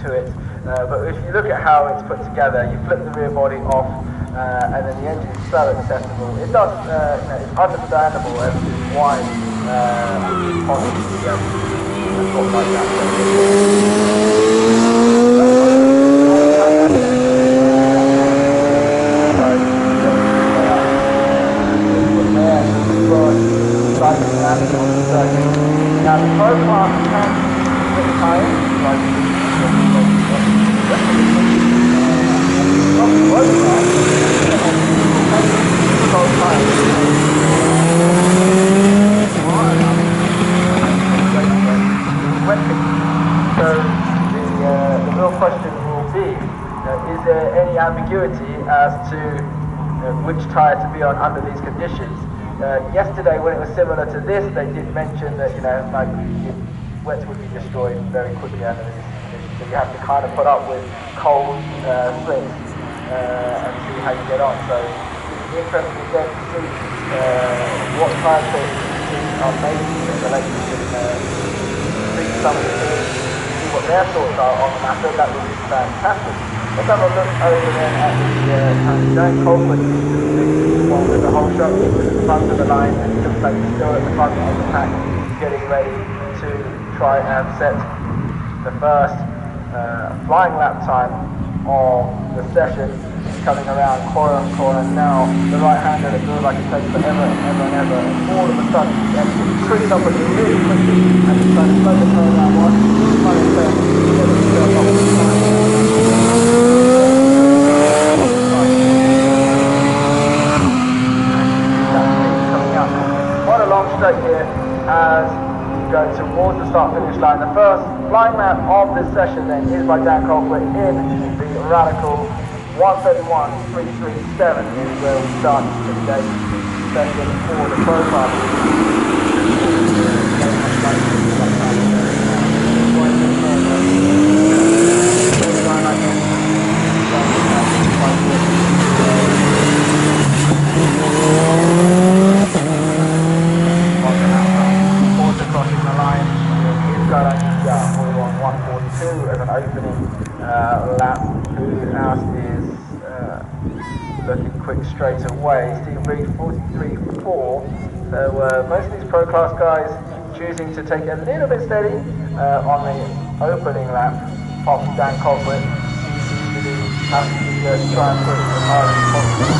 to it. But if you look at how it's put together, you flip the rear body off, and then the engine is so accessible. It does, it's understandable as to why it's possible to get a sport like that. Now the profile can be tires, like so the real question will be, is there any ambiguity as to which tyre to be on under these conditions? Yesterday, when it was similar to this, they did mention that wets would be destroyed very quickly under these conditions, so you have to kind of put up with cold slicks and see how you get on. So it's interesting again to see what tyre choices are made in relation to some of the teams, see what their thoughts are on the matter. That would be fantastic. Let's have a look over there at the Jack Colquitt, one with the whole shot with the front of the line, and it looks like he's still at the front of the pack, getting ready to try and set the first flying lap time of the session. Coming around corner and corner now, the right-hander that feels like it takes forever and ever and ever, and all of a sudden he actually creeps up with it really quickly, and he's trying to slow the car down while he's trying to get himself off the line. Quite a long straight here as you go towards the start-finish line. The first flying lap of this session then is by Dan Colquitt in the Radical 1:31.337 is where we start today's session for the profile. Crossing the line, he's got 1:42 as an opening lap. Who else is looking quick straight away? Steve Reed 43.4. So most of these pro class guys choosing to take a little bit steady on the opening lap. Apart from Dan Colquitt, having to try and push as hard as possible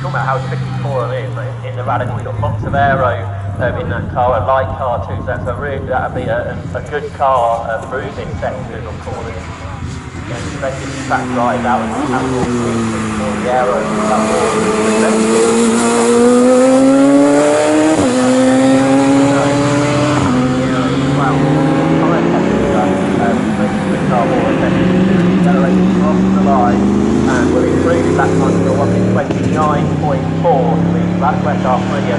Talking about how tricky Coral is, in the Radical we've got lots of aero in that car, a light car too, so that'd be a good car through this section of Coral. Especially the track drive out and have all the aero across the line, and we'll increase that time to 29.4, so that's where car 3 the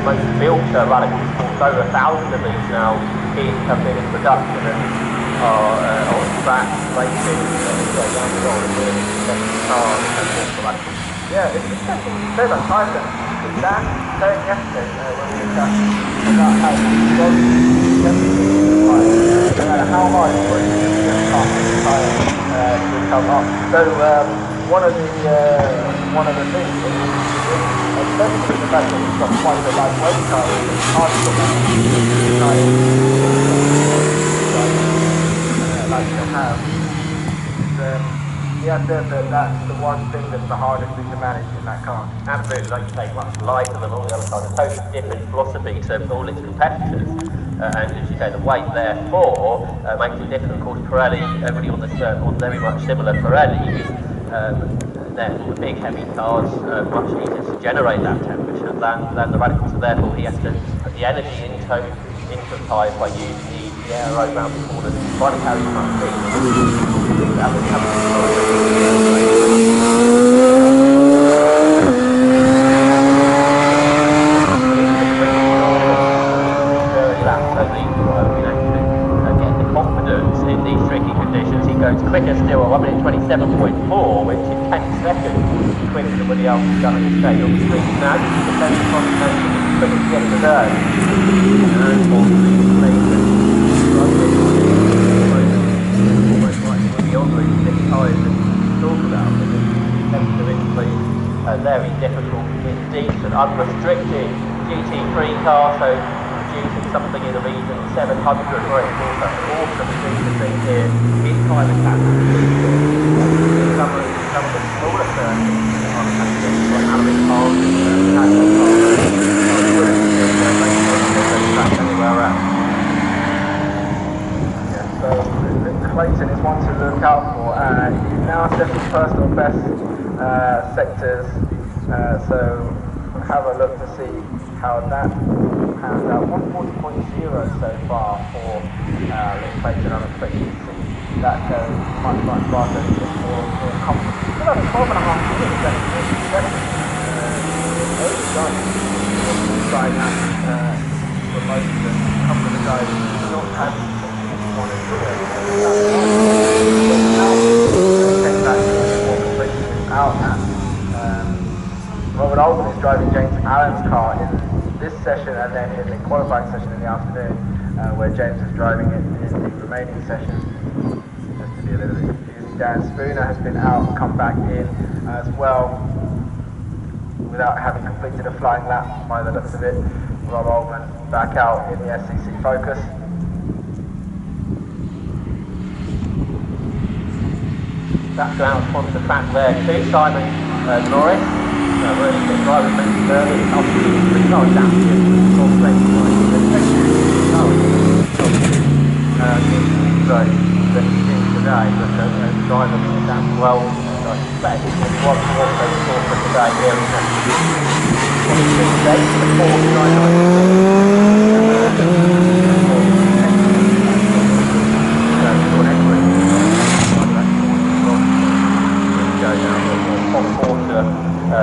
most built Radical Sports, over 1,000 of these now have been in production and are on track racing down the road and cars and Radical. Yeah, it's interesting you say about Tyson, because Dan saying yesterday when we were chatting about how no matter how hard it's working, it's just to come up. So one of the things that especially the fact that we've got quite a lightweight car, it's hard to get like to have. He has said that that's the one thing that's the hardest thing to manage in that car. Absolutely, like you say, much lighter than all the other cars, a totally different philosophy to all its competitors. And as you say, the weight therefore makes it difficult. Of course, Pirelli, everybody on the circuit, very much similar Pirelli, therefore the big heavy cars much easier to generate that temperature than the Radicals, so therefore he has to put the energy into the tyres by using the aero around the corners and trying to carry as much speed. Quicker still, 1:27.4, which is 10 seconds quicker everybody else has done at this stage. On the street now, just to defend the concentration, it's quick to get to third. And on the Clayton, almost like beyond the 6 tyres that you talk about, but the temperature of Italy, very difficult indeed. An unrestricted GT3 car, so producing something in the region of 700 brake horsepower. Awesome efficiency here in time attack. Some of the smaller circuits are having cars, anywhere else. Yeah, so Clayton is one to look out for. He's now setting personal best sectors, so we'll have a look to see how that pans out. 140.0 so far for Clayton. I'm expecting to see that go much faster and get more comfortable. Still have 12.5 minutes left in this session. Trying that for most of them. A couple of the guys not had one and two. Take that more completely out now. Robert Oldham is driving James Allen's car in this session and then in the qualifying session in the afternoon, where James is driving it in the remaining sessions. Just to be a little bit confusing. Dan Spooner has been out and come back in as well without having completed a flying lap by the looks of it. Rob Oldham back out in the SCC Focus. That's out onto the track there too. Simon Norris, really good driver, mentioned earlier, obviously 3-car champion, North Lake today, but driver down well. I suspect it's going to be one for one over the course of today here in the fourth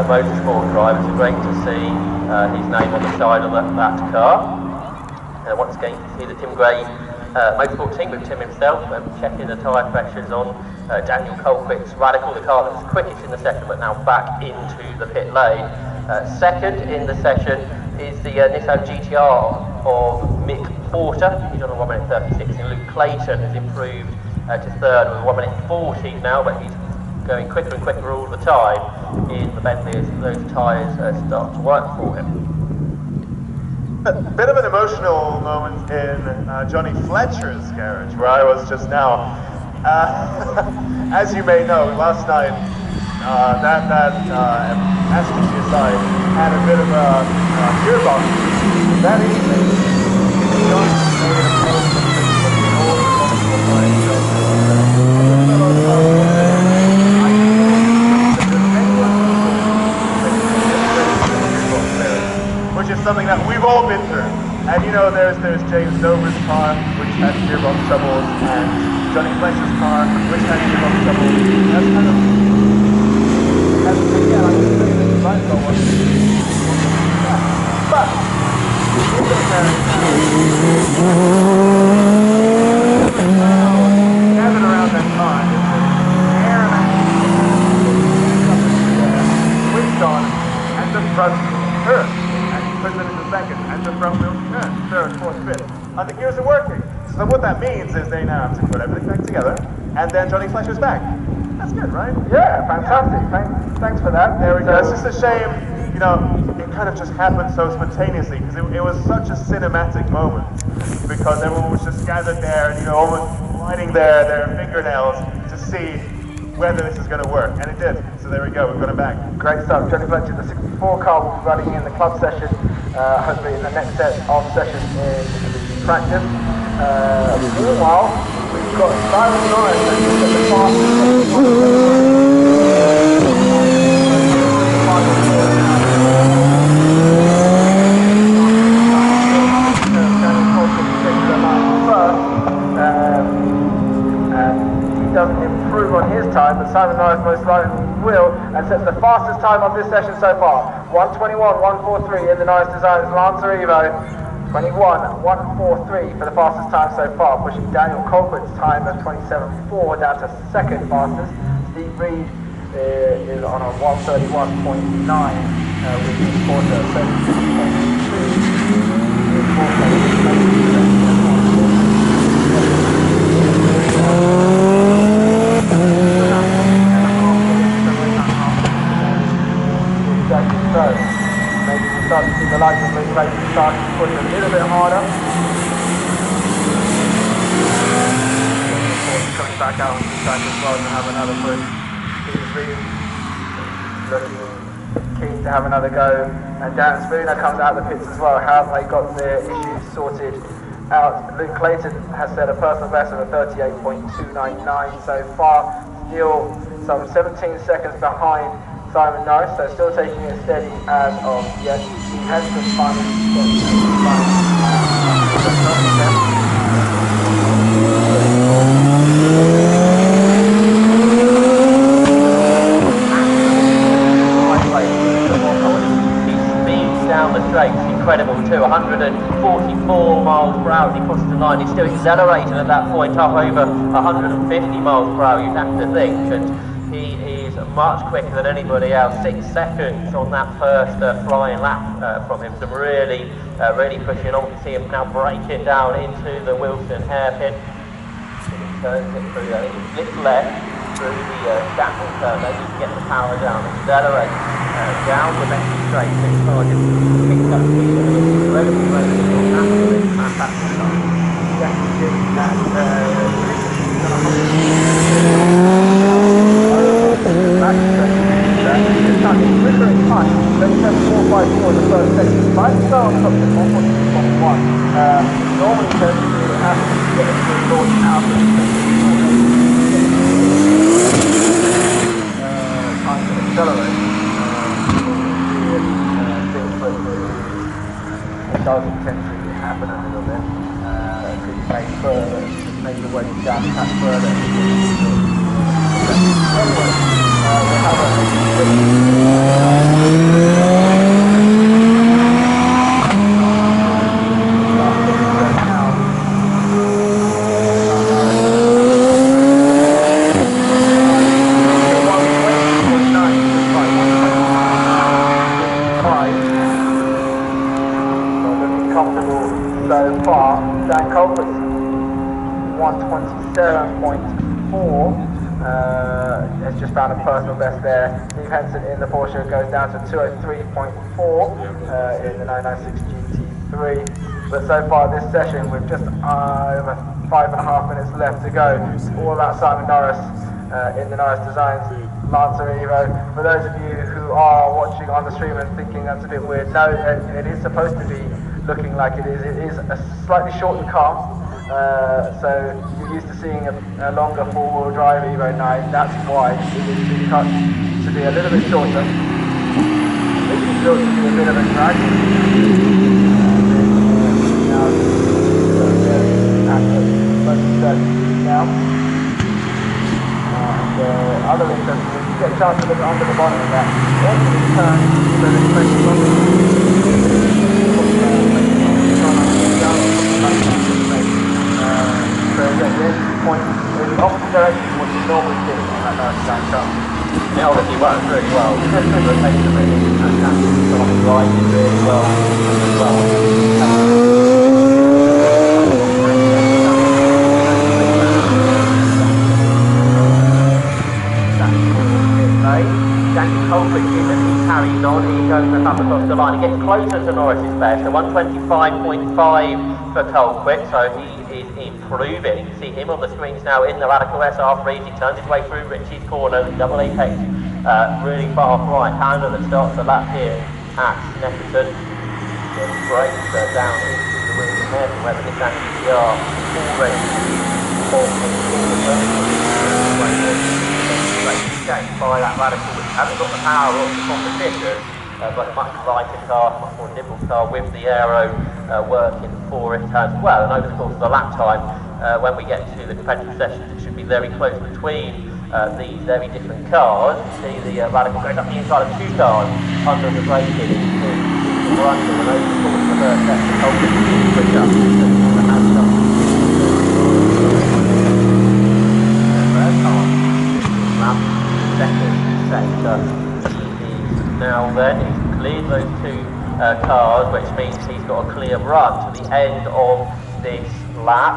motorsport driver. It's great to see his name on the side of that car. Once again, you can see the Tim Gray motorsport team with Tim himself checking the tyre pressures on Daniel Colquitt's Radical, the car that was quickest in the session but now back into the pit lane. Second in the session is the Nissan GTR of Mick Porter. He's on a 1 minute 36, and Luke Clayton has improved to third with 1 minute 40 now, but he's going quicker and quicker all the time in the Bentley as those tyres start to work for him. A bit of an emotional moment in Johnny Fletcher's garage, where I was just now. As you may know, last night that STC side had a bit of a gearbox. That evening, John made a post which is something that we've all been through. And you know, there's James Dover's car, which had gearbox troubles, and Johnny Fletcher's car, which had gearbox troubles. That's kind of... yeah, like the right got one. But, gathered around that car, air and switched on, and the front turned. Puts it into second, and the front wheel turns, third, fourth, fifth. And the gears are working. So what that means is they now have to put everything back together, and then Johnny Fletcher's back. That's good, right? Yeah, fantastic. Thanks for that. There we go. It's just a shame, you know, it kind of just happened so spontaneously, because it was such a cinematic moment, because everyone was just gathered there, and, you know, almost lighting their fingernails to see whether this is going to work, and it did. So there we go, we've got him back. Great stuff. Johnny Fletcher, the 64 car will be running in the club session, hopefully in the next set of sessions in the practice. Meanwhile, we've got Simon Norris at the fastest. Doesn't improve on his time, but Simon Norris most likely will, and sets the fastest time of this session so far. 1:21, 1:43 in the Norris Designs Lancer Evo. 21, 1:43 for the fastest time so far, pushing Daniel Colquitt's time of 27.4 down to second fastest. Steve Reed is on a 131.9 with Porsche 32.2. So maybe we'll start to see the lights of Luke Clayton start to push a little bit harder. Coming back out on the track as well to have another push. GT3 looking keen to have another go. And Dan Spooner comes out of the pits as well. Have they got their issues sorted out? Luke Clayton has set a personal best of a 38.299 so far. Still some 17 seconds behind Simon Norris, so still taking it steady as of yet. He has been finally he speeds down the straight, it's incredible too, 144 miles per hour as he crosses the line. He's still accelerating at that point, up over 150 miles per hour, you'd have to think, and he is much quicker than anybody else. 6 seconds on that first flying lap from him. Some really pushing on. You see him now break it down into the Wilson hairpin. He turns it through there. He flips left through the Chapel turn. Then you can get the power down, accelerate down the next straight. Six target picks up speed. Relatively fantastic start. Glittering time, 37.454 in the first section. Might go on top of 1.2.1. Normally, it happens to get into the launch out of the time to accelerate. It doesn't tend to happen a little bit. Could you make further, make the way down that further? Anyway, we'll have a comfortable so far. Dan Culpert's 127.4. Has just found a personal best there. Steve Henson in the Porsche goes down to 203.4 in the 996 GT3. But so far this session, with just over 5.5 minutes left to go, it's all about Simon Norris in the Norris Designs Lancer Evo. For those of you who are watching on the stream and thinking that's a bit weird, no, it is supposed to be looking like it is. It is a slightly shortened car. So you're used to seeing a longer four-wheel drive Evo 9, that's why it is being cut to be a little bit shorter. This is built to be a bit of a drag. Now, and other interesting things, you get a chance to look under the bonnet of that. Once you turn, so that it makes it longer. So at the entry point in the opposite direction from what you normally see on that nice giant car. It obviously works really well. The rotation really is fantastic. It's on the riding really well as well. Danny Colquitt in and he carries on, he goes up across the line, he gets closer to Norris's best, so 125.5 for Colquitt, so he is improving. You can see him on the screens now in the Radical SR3, he turns his way through Richie's corner, double apex, really far right hander that starts the lap here at Snetterton. Then breaks down into the Wilson hairpin where the Nissan GTR already changed by that Radical, which hasn't got the power of the competition, but a much lighter car, much more nimble car with the aero working for it as well. And over the course of the lap time, when we get to the competitive sessions, it should be very close between these very different cars. You see the Radical goes up the inside of two cars under the braking to run them, and over the course of the first session, hopefully push up the hands up. Second, sector. He is now then, he's cleared those two cars, which means he's got a clear run to the end of this lap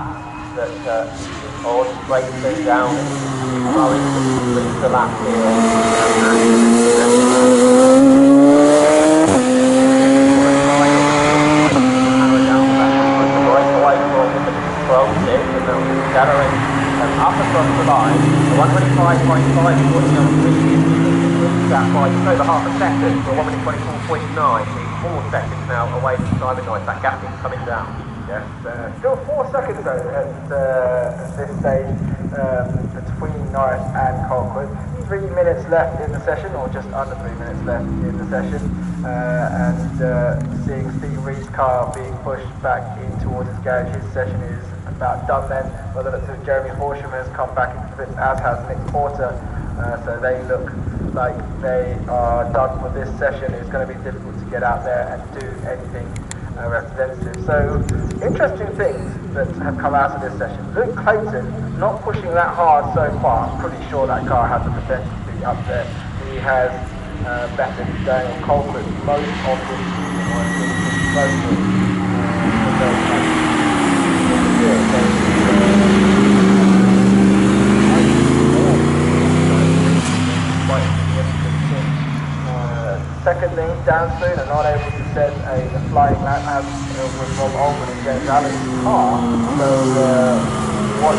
that is on, breaks them down into Murray, completes the lap gathering up across the line. The 125.5 is what he's that by just over half a second, so 1 minute 24.9. He's 4 seconds now away from Simon Knight. That gap is coming down. Yes, still 4 seconds though at this stage between Norris and Colquitt. 3 minutes left in the session, or just under 3 minutes left in the session, and seeing Steve Reed's car being pushed back in towards his garage. His session is about done then. Whether it's Jeremy Horsham has come back into the pits, as has Nick Porter, so they look like they are done for this session. It's going to be difficult to get out there and do anything representative. So interesting things that have come out of this session. Luke Clayton not pushing that hard so far. I'm pretty sure that car has the potential to be up there. He has better Daniel Colquitt most of this season, or at least most of Secondly, downstream and not able to set a flying lap as with Rob Ullman and James Allen's car. So, what